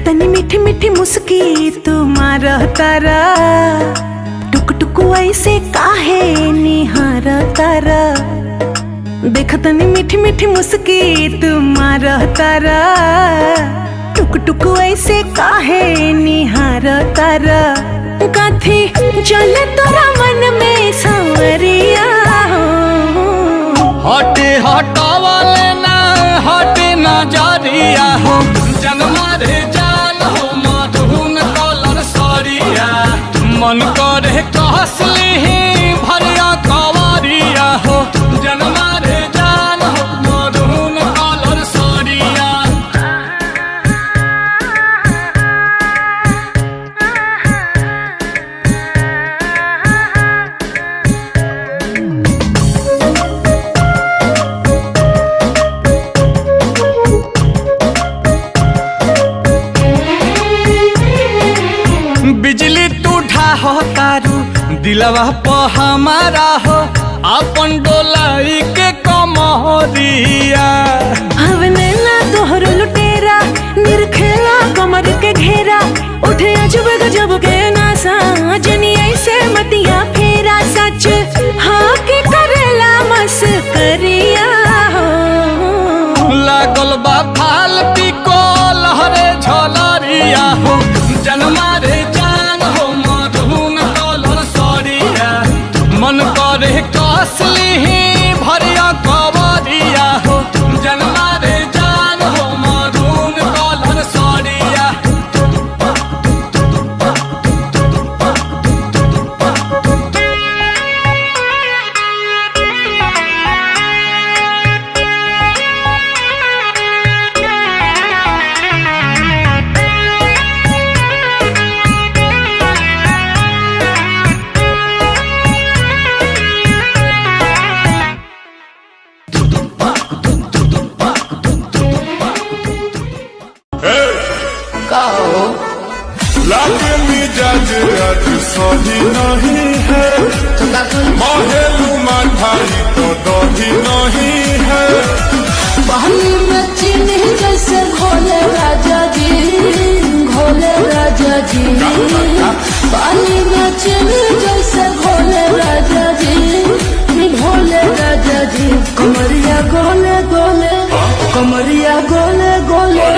देखतनी मीठी मीठी मुस्की तुम्हारा तारा, टुक टुक ऐसे काहे निहार तारा। देखतनी मीठी मीठी मुस्की तुम्हारा तारा, टुक टुक ऐसे काहे निहार तारा। कथी चले तोरा मन में सांवरिया हो, हटे हटावले ना हटे नजरिया हो। जनमा रे जान हो मधुन कलर सरिया, मन करे कहसली भरिया कवरिया हो। जनमा रे जान हो मधुन कलर सरिया। बिजली टूठा हो तारू दिलवा प हमारा हो, अपन डोलाई के कमरिया। हवने ना तोहर लुटेरा, निरखेला कमर के घेरा। उठे अजब गजब के नासा, जनी ऐसे मतिया फेरा। सच हाँ के करेला मस्करिया हो, लागल बा फाल पिको लहरे झलरिया हो। जनमा रे जान हो मधुन कलर सरिया, मन करे कसली भरिया कवरिया हो। जनमा रे जान हो मधुन कलर सरिया। लागे मिजाज आज सही नहीं है, महलू माठाई तो दही नहीं है। पानी में चीनी जैसे घोले राजा जी, घोले राजा जी। पानी में चीनी जैसे घोले राजा जी, घोले राजा जी। कमरिया गोले गोले, कमरिया गोले गोले।